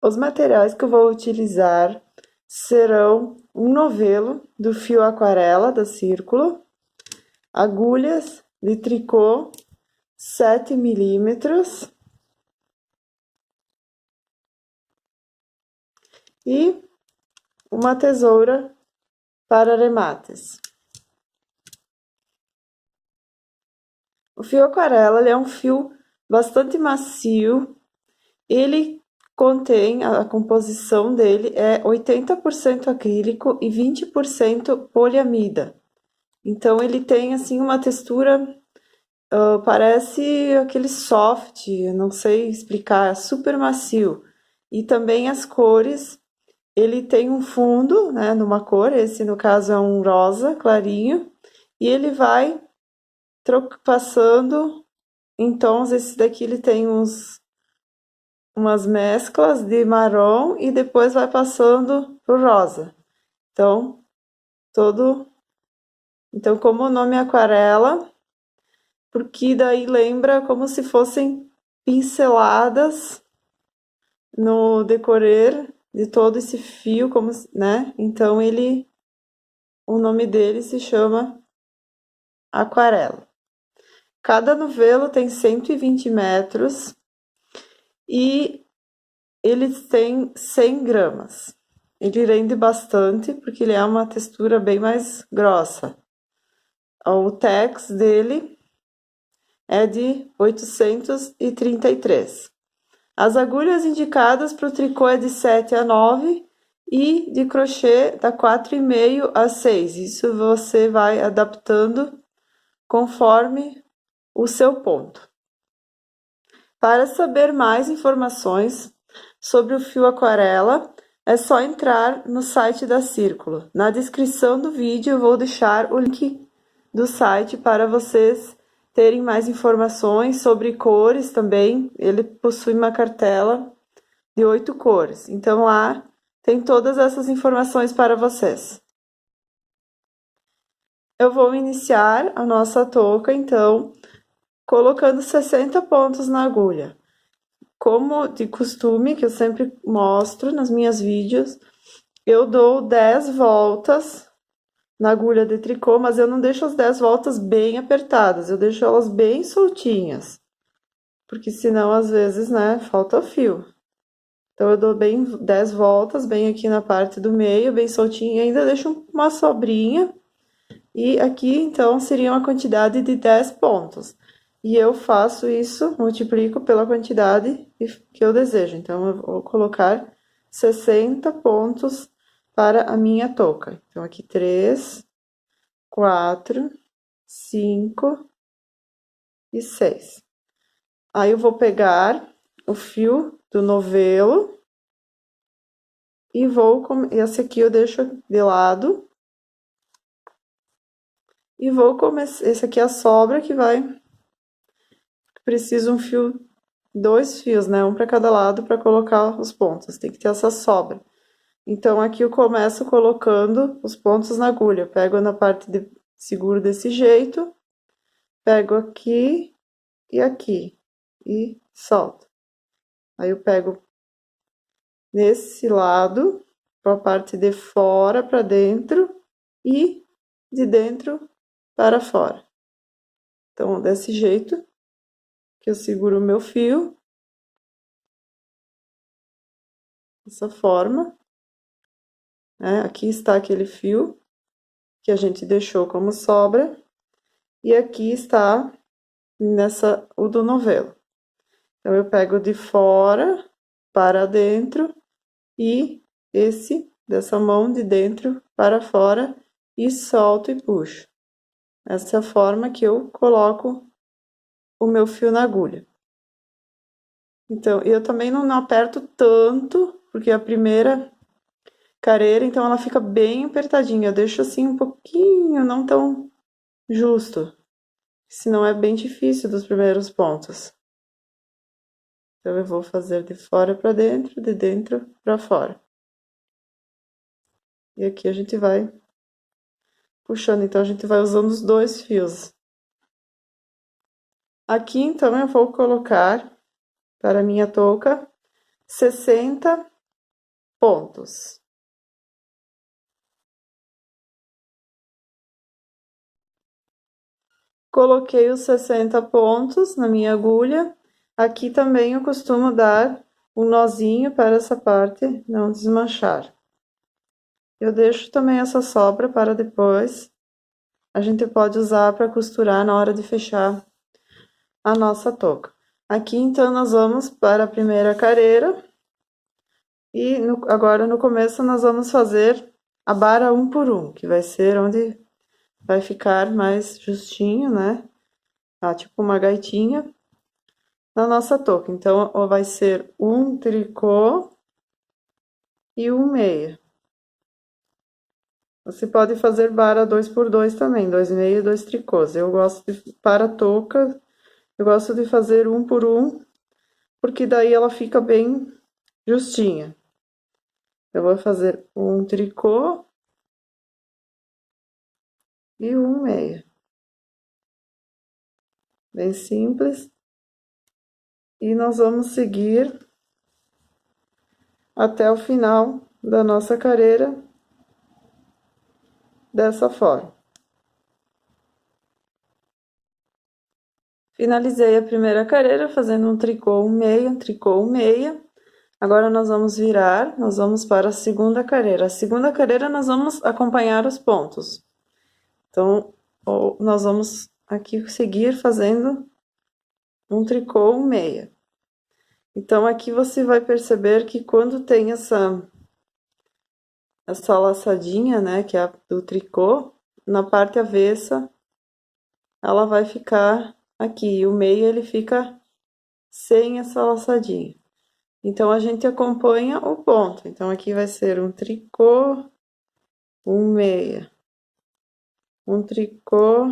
Os materiais que eu vou utilizar serão um novelo do fio aquarela da Círculo, agulhas de tricô 7 milímetros e uma tesoura para arremates. O fio aquarela ele é um fio bastante macio, ele contém, a composição dele é 80% acrílico e 20% poliamida. Então ele tem assim uma textura, parece aquele soft, não sei explicar, é super macio. E também as cores, ele tem um fundo, né, numa cor, esse no caso é um rosa clarinho, e ele vai passando em tons, esse daqui ele tem umas mesclas de marrom e depois vai passando pro rosa. Então, então como o nome é aquarela, porque daí lembra como se fossem pinceladas no decorrer de todo esse fio, como, né? Então o nome dele se chama aquarela. Cada novelo tem 120 metros e eles têm 100 gramas. Ele rende bastante porque ele é uma textura bem mais grossa. O tex dele é de 833. As agulhas indicadas para o tricô é de 7 a 9 e de crochê da 4,5 a 6. Isso você vai adaptando conforme o seu ponto. Para saber mais informações sobre o fio aquarela, é só entrar no site da Círculo. Na descrição do vídeo eu vou deixar o link do site para vocês terem mais informações sobre cores também. Ele possui uma cartela de 8 cores. Então lá tem todas essas informações para vocês. Eu vou iniciar a nossa touca, então, colocando 60 pontos na agulha. Como de costume, que eu sempre mostro nas minhas vídeos, eu dou 10 voltas na agulha de tricô, mas eu não deixo as 10 voltas bem apertadas, eu deixo elas bem soltinhas, porque senão às vezes, né, falta fio. Então eu dou bem 10 voltas, bem aqui na parte do meio, bem soltinho, e ainda deixo uma sobrinha, e aqui então seria uma quantidade de 10 pontos. E eu faço isso, multiplico pela quantidade que eu desejo. Então, eu vou colocar 60 pontos para a minha touca. Então, aqui 3, 4, 5 e 6. Aí, eu vou pegar o fio do novelo e esse aqui eu deixo de lado. E vou começar, esse aqui é a sobra que vai, preciso um fio, 2 fios, né? Um para cada lado para colocar os pontos. Tem que ter essa sobra. Então, aqui eu começo colocando os pontos na agulha. Pego na parte de seguro desse jeito, pego aqui e solto. Aí eu pego nesse lado, para a parte de fora para dentro e de dentro para fora. Então, desse jeito que eu seguro o meu fio, dessa forma, né? Aqui está aquele fio que a gente deixou como sobra, e aqui está o do novelo. Então, eu pego de fora para dentro e esse dessa mão de dentro para fora e solto e puxo. Essa é a forma que eu coloco o meu fio na agulha. Então, eu também não aperto tanto, porque a primeira careira, então ela fica bem apertadinha. Eu deixo assim um pouquinho, não tão justo, senão é bem difícil dos primeiros pontos. Então, eu vou fazer de fora para dentro, de dentro para fora. E aqui a gente vai puxando, então a gente vai usando os 2 fios. Aqui, então, eu vou colocar para a minha touca 60 pontos. Coloquei os 60 pontos na minha agulha. Aqui também eu costumo dar um nozinho para essa parte não desmanchar. Eu deixo também essa sobra para depois. A gente pode usar para costurar na hora de fechar a nossa touca. Aqui então nós vamos para a primeira careira. E agora no começo nós vamos fazer a bara 1 por 1, que vai ser onde vai ficar mais justinho, né? Tá, tipo uma gaitinha na nossa touca. Então, vai ser um tricô e um meia. Você pode fazer bara 2 por 2 também, 2 meia e 2 tricôs. Eu gosto de, para a touca, eu gosto de fazer 1 por 1, porque daí ela fica bem justinha. Eu vou fazer um tricô e um meia. Bem simples. E nós vamos seguir até o final da nossa carreira dessa forma. Finalizei a primeira carreira fazendo um tricô, um meia, um tricô, um meia. Agora nós vamos virar, nós vamos para a segunda carreira. A segunda carreira nós vamos acompanhar os pontos. Então, nós vamos aqui seguir fazendo um tricô, um meia. Então, aqui você vai perceber que quando tem essa laçadinha, né, que é a do tricô, na parte avessa, ela vai ficar aqui. E o meio ele fica sem essa laçadinha. Então, a gente acompanha o ponto. Então, aqui vai ser um tricô, um meia. Um tricô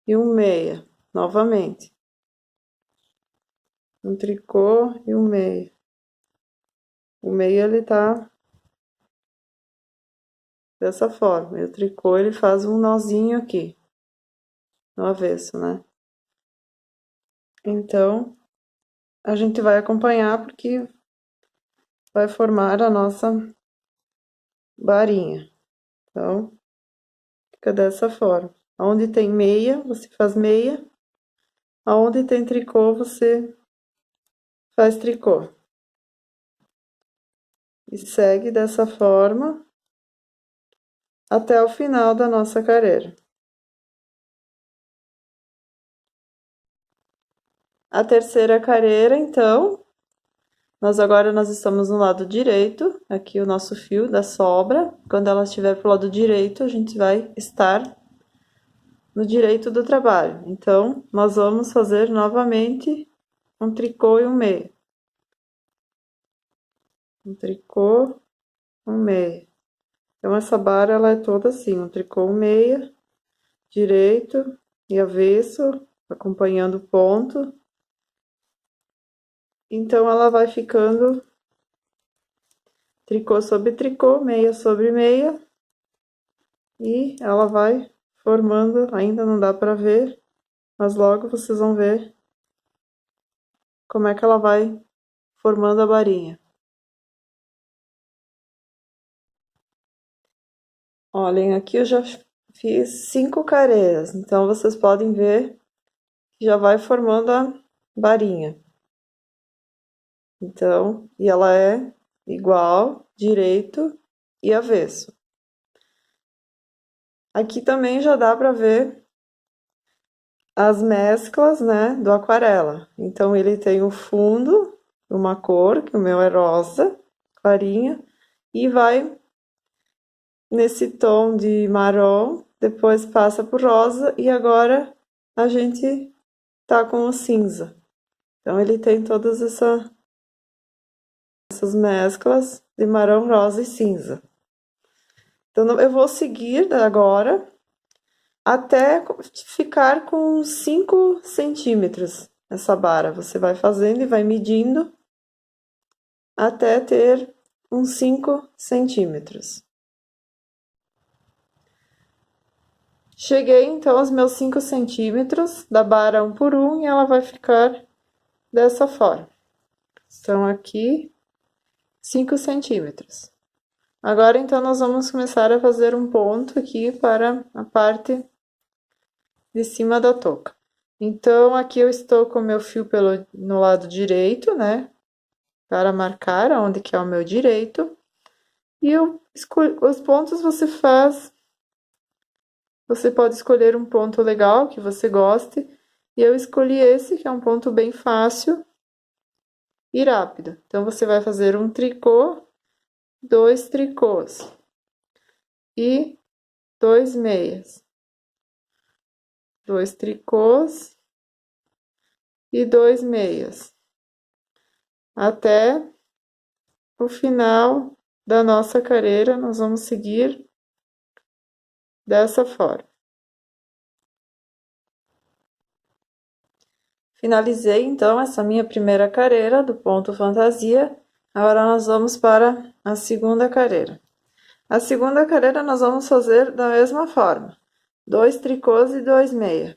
e um meia, novamente. Um tricô e um meia. O meia, ele tá dessa forma. E o tricô, ele faz um nozinho aqui, no avesso, né? Então, a gente vai acompanhar porque vai formar a nossa barinha. Então, fica dessa forma. Onde tem meia, você faz meia. Onde tem tricô, você faz tricô. E segue dessa forma até o final da nossa carreira. A terceira carreira, então, nós estamos no lado direito, aqui o nosso fio da sobra. Quando ela estiver pro lado direito, a gente vai estar no direito do trabalho. Então, nós vamos fazer novamente um tricô e um meia. Um tricô, um meia. Então, essa barra, ela é toda assim, um tricô, um meia, direito e avesso, acompanhando o ponto. Então, ela vai ficando tricô sobre tricô, meia sobre meia. E ela vai formando, ainda não dá para ver, mas logo vocês vão ver como é que ela vai formando a varinha. Olhem, aqui eu já fiz 5 carreiras, então vocês podem ver que já vai formando a varinha. Então, e ela é igual, direito e avesso. Aqui também já dá para ver as mesclas, né, do aquarela. Então, ele tem o fundo, uma cor, que o meu é rosa, clarinha, e vai nesse tom de marrom, depois passa por rosa, e agora a gente tá com o cinza. Então, ele tem todas essas mesclas de marrom, rosa e cinza. Então, eu vou seguir agora até ficar com 5 centímetros essa bara. Você vai fazendo e vai medindo até ter uns 5 centímetros. Cheguei então aos meus 5 centímetros da bara 1 por 1 e ela vai ficar dessa forma. Então, aqui 5 centímetros. Agora, então, nós vamos começar a fazer um ponto aqui para a parte de cima da touca. Então, aqui eu estou com o meu fio no lado direito, né? Para marcar onde que é o meu direito. E os pontos você faz... Você pode escolher um ponto legal que você goste. E eu escolhi esse, que é um ponto bem fácil e rápido. Então, você vai fazer um tricô, 2 tricôs e 2 meias. 2 tricôs e 2 meias. Até o final da nossa carreira, nós vamos seguir dessa forma. Finalizei, então, essa minha primeira carreira do ponto fantasia. Agora, nós vamos para a segunda carreira. A segunda carreira nós vamos fazer da mesma forma. 2 tricôs e 2 meias.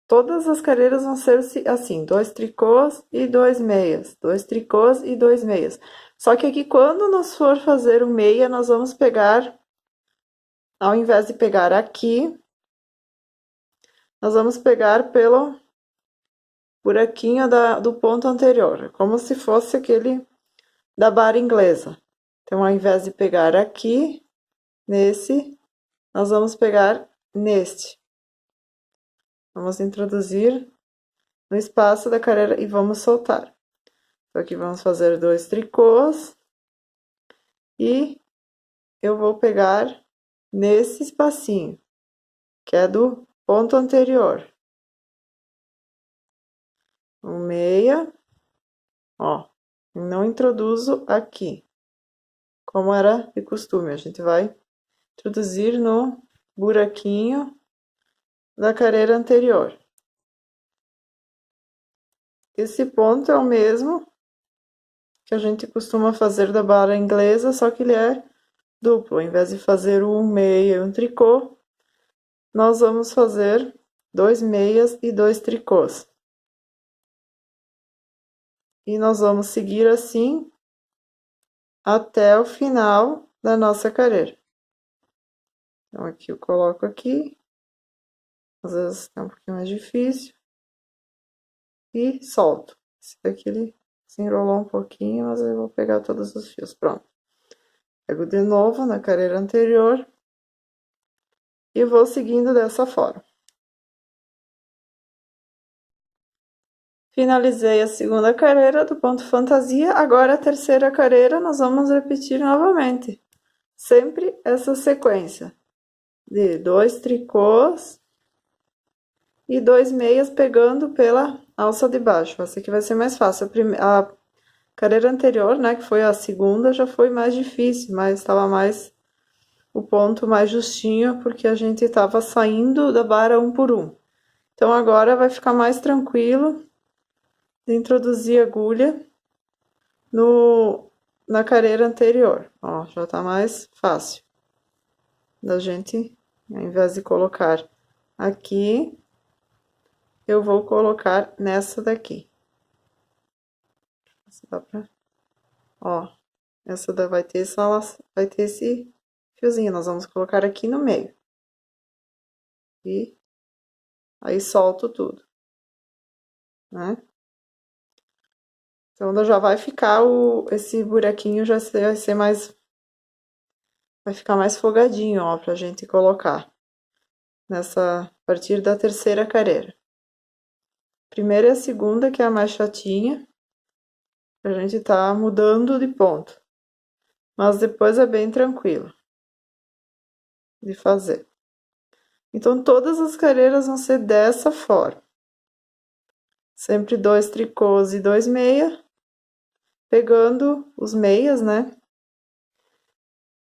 Todas as carreiras vão ser assim, 2 tricôs e 2 meias. 2 tricôs e 2 meias. Só que aqui, quando nós for fazer o meia, nós vamos pegar, ao invés de pegar aqui, nós vamos pegar pelo buraquinho do ponto anterior, como se fosse aquele da barra inglesa. Então, ao invés de pegar aqui, nesse, nós vamos pegar neste. Vamos introduzir no espaço da carreira e vamos soltar. Então, aqui vamos fazer 2 tricôs e eu vou pegar nesse espacinho, que é do ponto anterior. Um meia, ó, não introduzo aqui, como era de costume, a gente vai introduzir no buraquinho da carreira anterior. Esse ponto é o mesmo que a gente costuma fazer da barra inglesa, só que ele é duplo. Ao invés de fazer um meia e um tricô, nós vamos fazer 2 meias e 2 tricôs. E nós vamos seguir assim até o final da nossa carreira. Então, aqui eu coloco aqui. Às vezes é um pouquinho mais difícil. E solto. Esse daqui ele se enrolou um pouquinho, mas eu vou pegar todos os fios. Pronto. Pego de novo na carreira anterior. E vou seguindo dessa forma. Finalizei a segunda carreira do ponto fantasia. Agora a terceira carreira nós vamos repetir novamente. Sempre essa sequência de 2 tricôs e 2 meias pegando pela alça de baixo. Essa aqui vai ser mais fácil. A carreira anterior, né, que foi a segunda, já foi mais difícil, mas estava mais o ponto mais justinho, porque a gente estava saindo da barra um por um. Então, agora vai ficar mais tranquilo de introduzir agulha na carreira anterior. Ó, já tá mais fácil da gente, ao invés de colocar aqui, eu vou colocar nessa daqui. Dá pra... Ó, essa vai ter esse fiozinho, nós vamos colocar aqui no meio. E aí solto tudo, né? Então, já vai ficar esse buraquinho já vai ser mais... Vai ficar mais folgadinho, ó, pra gente colocar a partir da terceira carreira. Primeira e a segunda, que é a mais chatinha, a gente tá mudando de ponto. Mas depois é bem tranquilo de fazer. Então, todas as carreiras vão ser dessa forma. Sempre 2 tricôs e 2 meias, pegando os meias, né?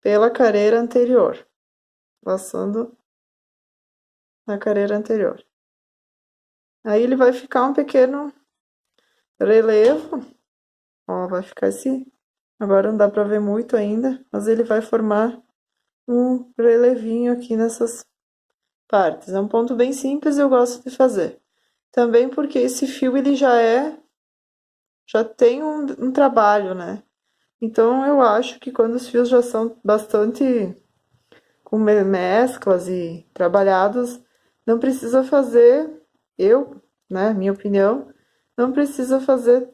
Pela carreira anterior. Passando na carreira anterior. Aí ele vai ficar um pequeno relevo. Ó, vai ficar esse... Agora não dá pra ver muito ainda, mas ele vai formar um relevinho aqui nessas partes. É um ponto bem simples e eu gosto de fazer. Também porque esse fio, ele já tem um trabalho, né? Então, eu acho que quando os fios já são bastante com mesclas e trabalhados, não precisa fazer, minha opinião, não precisa fazer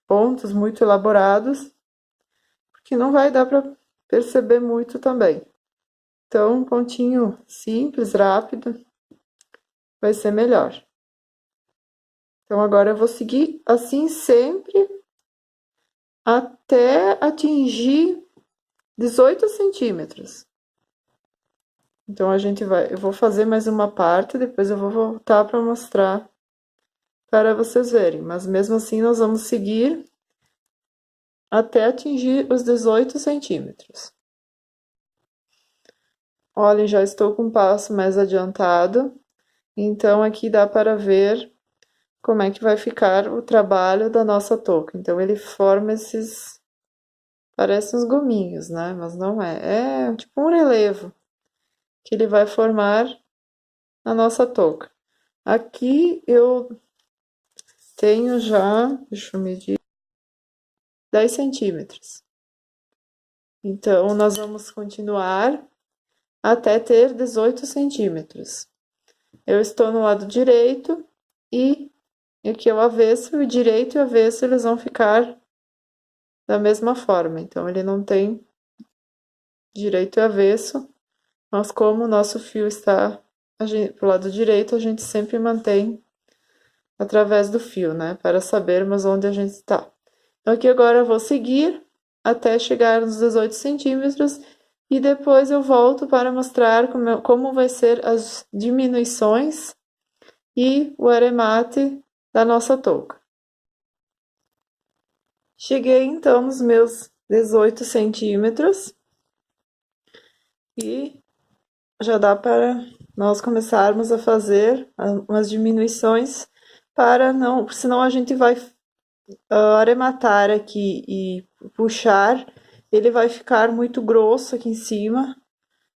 pontos muito elaborados, porque não vai dar para perceber muito também. Então, um pontinho simples, rápido, vai ser melhor. Então, agora eu vou seguir assim sempre até atingir 18 centímetros. Então, eu vou fazer mais uma parte, depois eu vou voltar para mostrar para vocês verem. Mas mesmo assim, nós vamos seguir até atingir os 18 centímetros. Olha, já estou com um passo mais adiantado. Então, aqui dá para ver como é que vai ficar o trabalho da nossa touca. Então, ele forma esses... Parecem uns gominhos, né? Mas não é. É tipo um relevo que ele vai formar na nossa touca. Aqui eu tenho já, deixa eu medir, 10 centímetros. Então, nós vamos continuar até ter 18 centímetros. Eu estou no lado direito e aqui é o avesso, o direito e o avesso eles vão ficar da mesma forma. Então, ele não tem direito e avesso, mas como o nosso fio está para o lado direito, a gente sempre mantém através do fio, né? Para sabermos onde a gente está. Então, aqui agora eu vou seguir até chegar nos 18 centímetros e depois eu volto para mostrar como vai ser as diminuições e o aremate da nossa touca. Cheguei então nos meus 18 centímetros e já dá para nós começarmos a fazer umas diminuições para não, senão a gente vai arematar aqui e puxar, ele vai ficar muito grosso aqui em cima,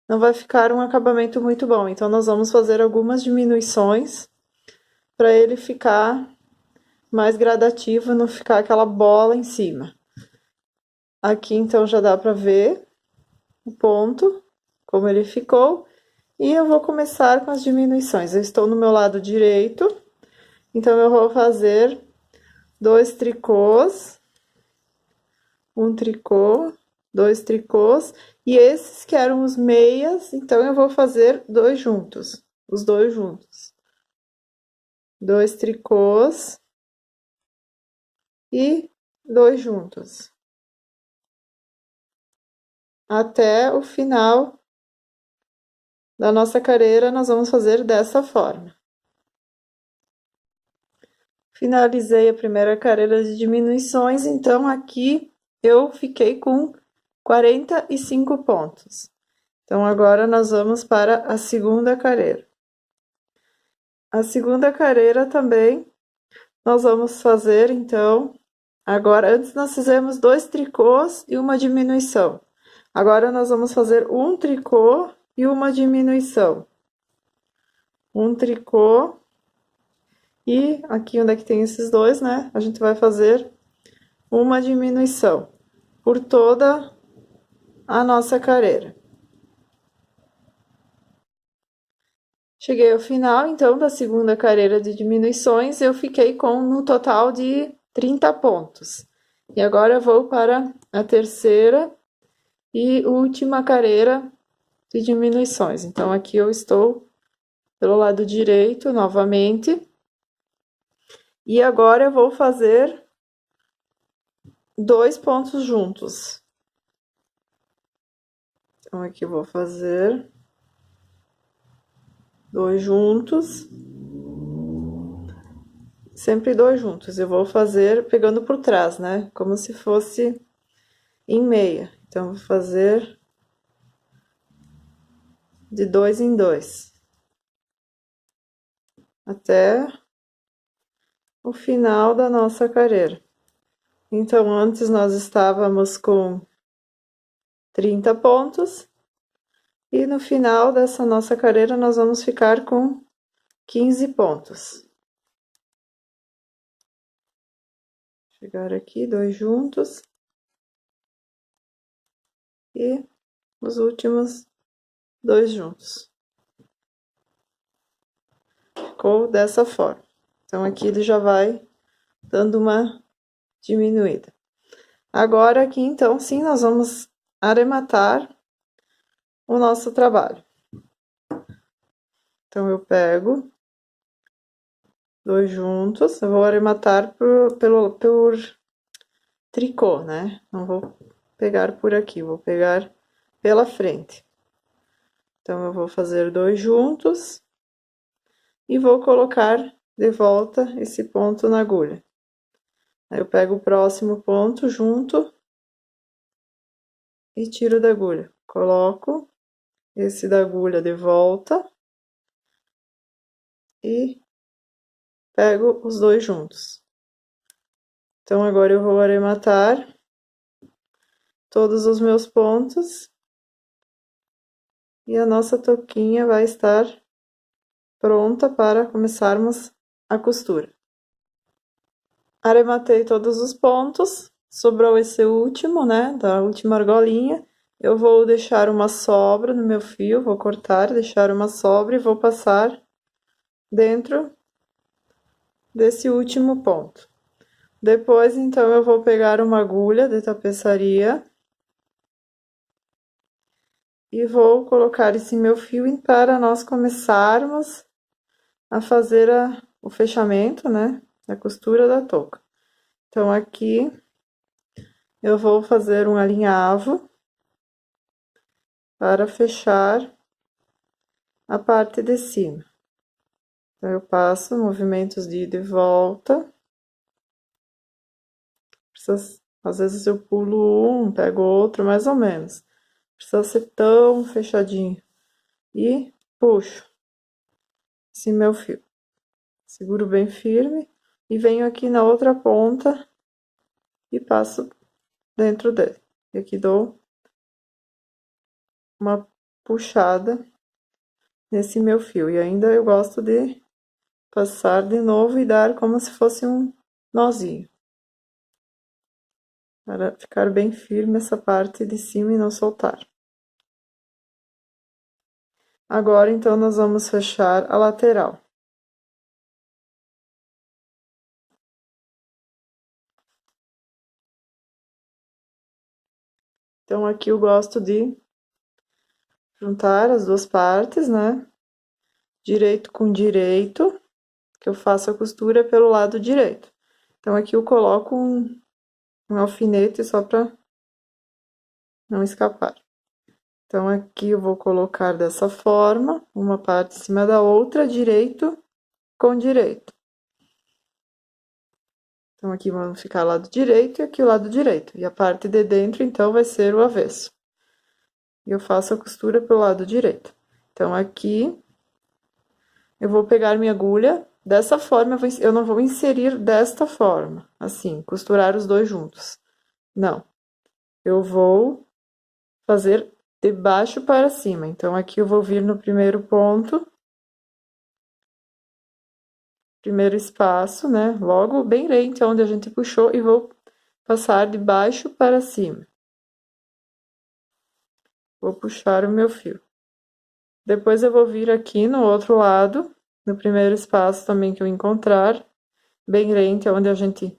não vai ficar um acabamento muito bom. Então, nós vamos fazer algumas diminuições para ele ficar mais gradativo, não ficar aquela bola em cima. Aqui, então, já dá para ver o ponto, como ele ficou. E eu vou começar com as diminuições. Eu estou no meu lado direito, então eu vou fazer 2 tricôs, um tricô, 2 tricôs, e esses que eram os meias, então eu vou fazer 2 juntos, os 2 juntos. 2 tricôs e 2 juntos. Até o final da nossa carreira, nós vamos fazer dessa forma. Finalizei a primeira carreira de diminuições, então aqui eu fiquei com 45 pontos. Então, agora nós vamos para a segunda carreira. A segunda carreira também, nós vamos fazer, então, agora, antes nós fizemos 2 tricôs e uma diminuição. Agora, nós vamos fazer um tricô e uma diminuição. Um tricô e aqui onde é que tem esses dois, né? A gente vai fazer uma diminuição por toda a nossa carreira. Cheguei ao final, então, da segunda carreira de diminuições, eu fiquei com no total de 30 pontos. E agora eu vou para a terceira e última carreira de diminuições. Então, aqui eu estou pelo lado direito novamente. E agora eu vou fazer 2 pontos juntos. Então, aqui eu vou fazer 2 juntos. Sempre 2 juntos. Eu vou fazer pegando por trás, né? Como se fosse em meia. Então, vou fazer de 2 em 2. Até o final da nossa carreira. Então, antes nós estávamos com 30 pontos. E no final dessa nossa carreira, nós vamos ficar com 15 pontos. Chegar aqui, 2 juntos. e os últimos dois juntos. Ficou dessa forma. Então, aqui ele já vai dando uma diminuída. Agora, aqui, então, sim, nós vamos arrematar o nosso trabalho. Então, eu pego dois juntos, eu vou arrematar por tricô, né? Não vou pegar por aqui, vou pegar pela frente. Então, eu vou fazer dois juntos e vou colocar de volta esse ponto na agulha. Aí, eu pego o próximo ponto junto e tiro da agulha. Coloco esse da agulha de volta e pego os dois juntos. Então, agora eu vou arrematar todos os meus pontos e a nossa touquinha vai estar pronta para começarmos a costura. Arrematei todos os pontos, sobrou esse último, né, da última argolinha. Eu vou deixar uma sobra no meu fio, vou cortar, deixar uma sobra e vou passar dentro desse último ponto. Depois, então, eu vou pegar uma agulha de tapeçaria e vou colocar esse meu fio para nós começarmos a fazer o fechamento, né, a costura da touca. Então, aqui eu vou fazer um alinhavo para fechar a parte de cima. Então, eu passo movimentos de ida e volta. Às vezes eu pulo um, pego outro, mais ou menos. Precisa ser tão fechadinho. E puxo esse meu fio. Seguro bem firme e venho aqui na outra ponta e passo dentro dele. E aqui dou uma puxada nesse meu fio. E ainda eu gosto de passar de novo e dar como se fosse um nozinho. Para ficar bem firme essa parte de cima e não soltar. Agora, então, nós vamos fechar a lateral. Então, aqui eu gosto de juntar as duas partes, né? Direito com direito, que eu faço a costura pelo lado direito. Então, aqui eu coloco um alfinete só para não escapar. Então, aqui eu vou colocar dessa forma, uma parte em cima da outra, direito com direito. Então, aqui vamos ficar lado direito e aqui o lado direito. E a parte de dentro, então, vai ser o avesso. E eu faço a costura pelo lado direito. Então, aqui, eu vou pegar minha agulha, dessa forma, eu não vou inserir desta forma, assim, costurar os dois juntos. Não. Eu vou fazer de baixo para cima. Então, aqui eu vou vir no primeiro ponto, primeiro espaço, né? Logo bem rente onde a gente puxou e vou passar de baixo para cima. Vou puxar o meu fio. Depois eu vou vir aqui no outro lado, no primeiro espaço também que eu encontrar, bem rente onde a gente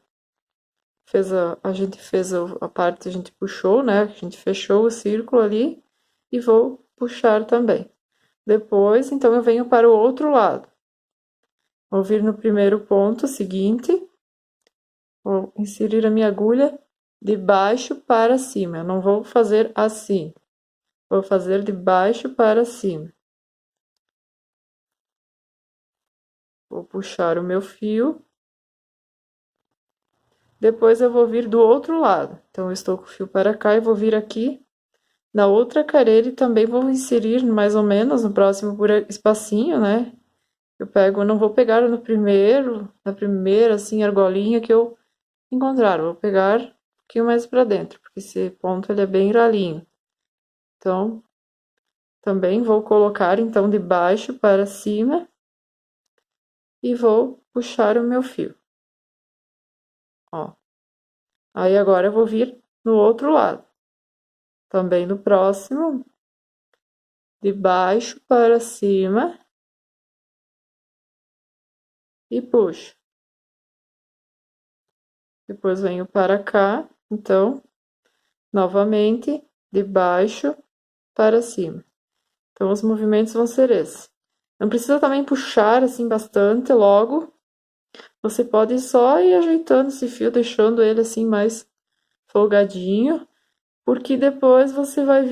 fez a parte, a gente puxou, né? A gente fechou o círculo ali e vou puxar também. Depois, então, eu venho para o outro lado. Vou vir no primeiro ponto seguinte, vou inserir a minha agulha de baixo para cima. Eu não vou fazer assim, vou fazer de baixo para cima. Vou puxar o meu fio. Depois eu vou vir do outro lado. Então, eu estou com o fio para cá e vou vir aqui na outra carreira e também vou inserir mais ou menos no próximo espacinho, né? Eu não vou pegar no primeiro, na primeira, assim, argolinha que eu encontrar. Eu vou pegar um pouquinho mais para dentro, porque esse ponto ele é bem ralinho. Então, também vou colocar, então, de baixo para cima e vou puxar o meu fio. Ó. Aí, agora eu vou vir no outro lado. Também no próximo, de baixo para cima e puxo. Depois venho para cá, então, novamente, de baixo para cima. Então, os movimentos vão ser esses. Não precisa também puxar assim bastante logo. Você pode só ir ajeitando esse fio, deixando ele assim mais folgadinho, porque depois você vai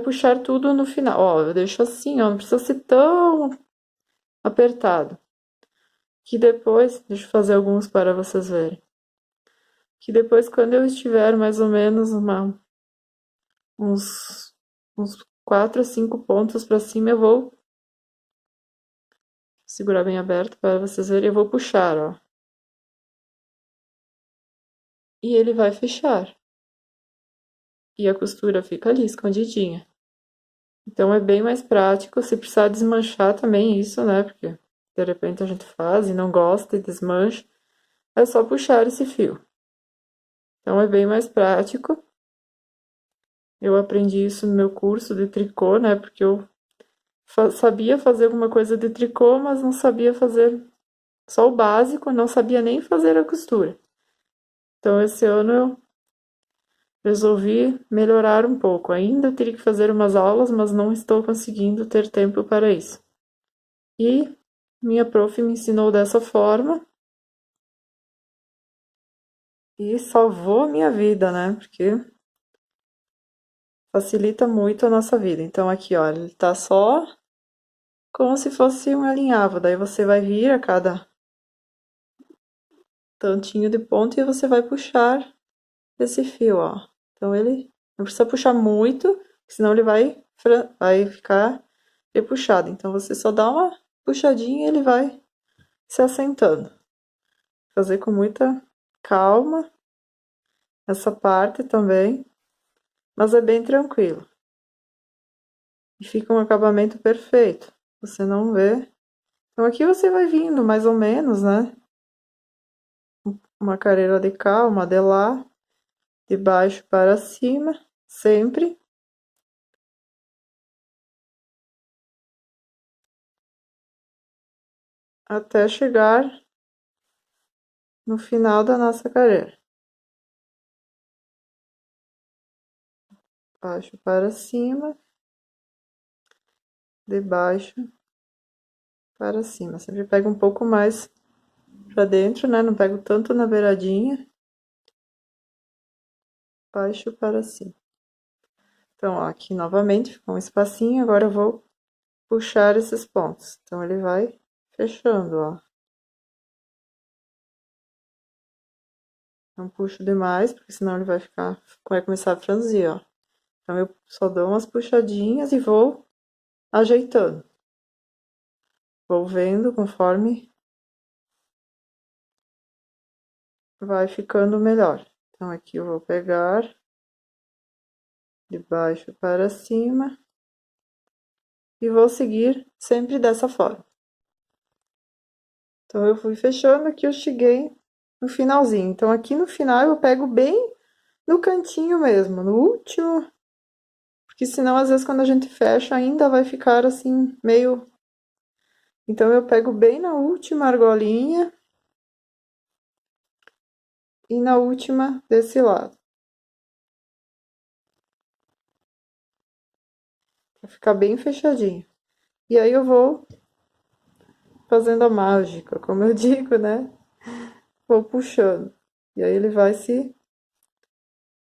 puxar tudo no final. Ó, eu deixo assim, ó, não precisa ser tão apertado. Que depois, deixa eu fazer alguns para vocês verem. Que depois, quando eu estiver mais ou menos uns 4 a 5 pontos para cima, eu vou segurar bem aberto para vocês verem, eu vou puxar, ó. E ele vai fechar. E a costura fica ali, escondidinha. Então é bem mais prático, se precisar desmanchar também isso, né? Porque de repente a gente faz e não gosta e desmancha. É só puxar esse fio. Então é bem mais prático. Eu aprendi isso no meu curso de tricô, né? Porque eu sabia fazer alguma coisa de tricô, mas não sabia fazer só o básico, não sabia nem fazer a costura. Então esse ano eu resolvi melhorar um pouco. Ainda teria que fazer umas aulas, mas não estou conseguindo ter tempo para isso. E minha prof me ensinou dessa forma e salvou a minha vida, né? Porque facilita muito a nossa vida. Então aqui, ó, ele tá só como se fosse um alinhavo. Daí você vai vir a cada tantinho de ponto e você vai puxar esse fio, ó. Então ele não precisa puxar muito, senão ele vai ficar puxado. Então você só dá uma puxadinha e ele vai se assentando. Fazer com muita calma essa parte também, mas é bem tranquilo. E fica um acabamento perfeito. Você não vê. Então aqui você vai vindo mais ou menos, né? Uma carreira de cá, uma de lá, de baixo para cima, sempre. Até chegar no final da nossa carreira. Baixo para cima, de baixo para cima. Sempre pego um pouco mais para dentro, né? Não pego tanto na beiradinha. Baixo para cima. Então, ó, aqui novamente ficou um espacinho, agora eu vou puxar esses pontos. Então, ele vai fechando, ó. Não puxo demais, porque senão ele vai começar a franzir, ó. Então, eu só dou umas puxadinhas e vou ajeitando. Vou vendo conforme vai ficando melhor. Então, aqui eu vou pegar de baixo para cima e vou seguir sempre dessa forma. Então, eu fui fechando, aqui eu cheguei no finalzinho. Então, aqui no final eu pego bem no cantinho mesmo, no último, porque senão às vezes quando a gente fecha ainda vai ficar assim meio. Então eu pego bem na última argolinha e na última desse lado, pra ficar bem fechadinho. E aí eu vou fazendo a mágica, como eu digo, né? Vou puxando. E aí ele vai se.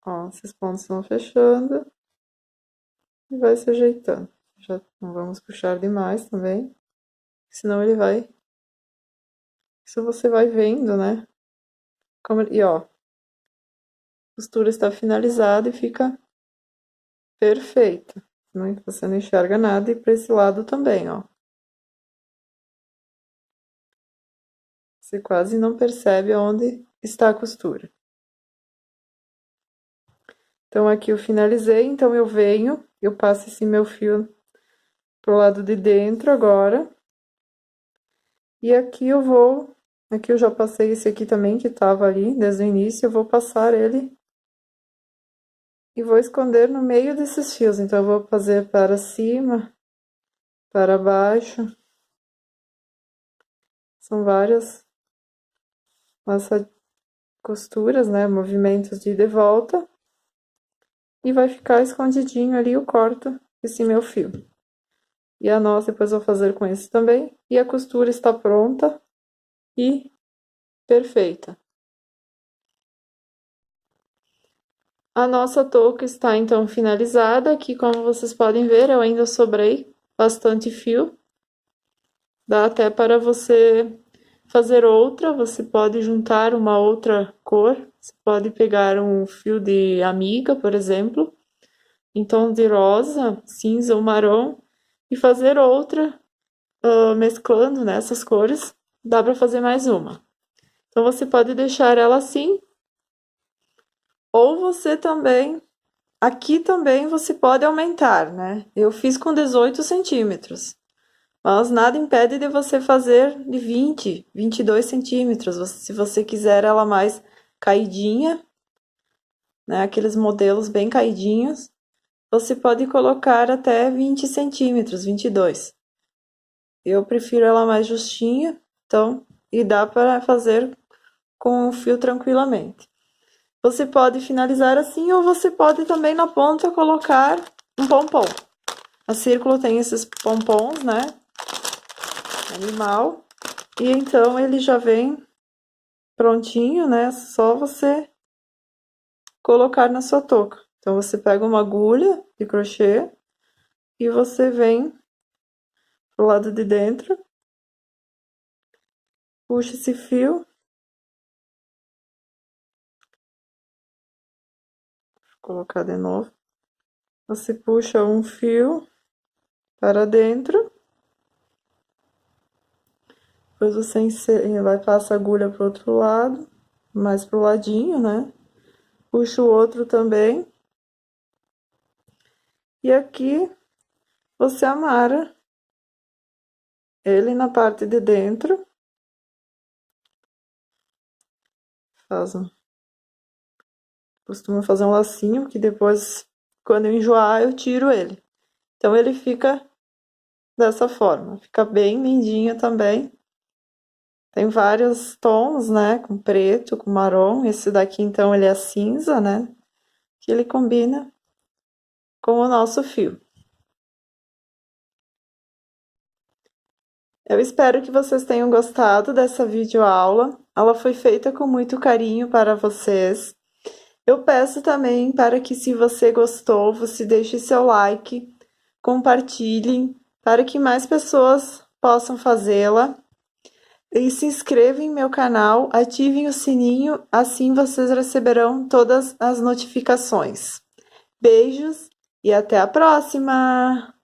Ó, esses pontos vão fechando e vai se ajeitando. Já não vamos puxar demais também, senão ele vai. Isso você vai vendo, né? E ó, a costura está finalizada e fica perfeito. Você não enxerga nada e para esse lado também, ó. Você quase não percebe onde está a costura. Então aqui eu finalizei, então eu passo esse meu fio pro lado de dentro agora. E aqui eu já passei esse aqui também que tava ali desde o início, eu vou passar ele e vou esconder no meio desses fios. Então, eu vou fazer para cima, para baixo. São várias costuras, né? Movimentos de ida e volta. E vai ficar escondidinho ali, eu corto esse meu fio. E a nossa, depois vou fazer com esse também. E a costura está pronta e perfeita. A nossa touca está então finalizada. Aqui, como vocês podem ver, eu ainda sobrei bastante fio. Dá até para você fazer outra. Você pode juntar uma outra cor. Você pode pegar um fio de amiga, por exemplo, em tom de rosa, cinza ou marrom, e fazer outra mesclando nessas cores. Dá para fazer mais uma. Então, você pode deixar ela assim. Ou você também, aqui também você pode aumentar, né? Eu fiz com 18 centímetros, mas nada impede de você fazer de 20, 22 centímetros, se você quiser ela mais caidinha, né? Aqueles modelos bem caidinhos, você pode colocar até 20 centímetros, 22. Eu prefiro ela mais justinha, então, e dá para fazer com o fio tranquilamente. Você pode finalizar assim, ou você pode também na ponta colocar um pompom. A Círculo tem esses pompons, né? Animal. E então ele já vem prontinho, né? Só você colocar na sua touca. Então você pega uma agulha de crochê e você vem pro lado de dentro, puxa esse fio. Vou colocar de novo. Você puxa um fio para dentro. Depois você vai passar a agulha pro outro lado, mais pro ladinho, né? Puxa o outro também. E aqui você amarra ele na parte de dentro. Costumo fazer um lacinho, que depois, quando eu enjoar, eu tiro ele. Então, ele fica dessa forma. Fica bem lindinho também. Tem vários tons, né? Com preto, com marrom. Esse daqui, então, ele é cinza, né? Que ele combina com o nosso fio. Eu espero que vocês tenham gostado dessa videoaula. Ela foi feita com muito carinho para vocês. Eu peço também para que, se você gostou, você deixe seu like, compartilhe, para que mais pessoas possam fazê-la. E se inscrevam em meu canal, ativem o sininho, assim vocês receberão todas as notificações. Beijos e até a próxima!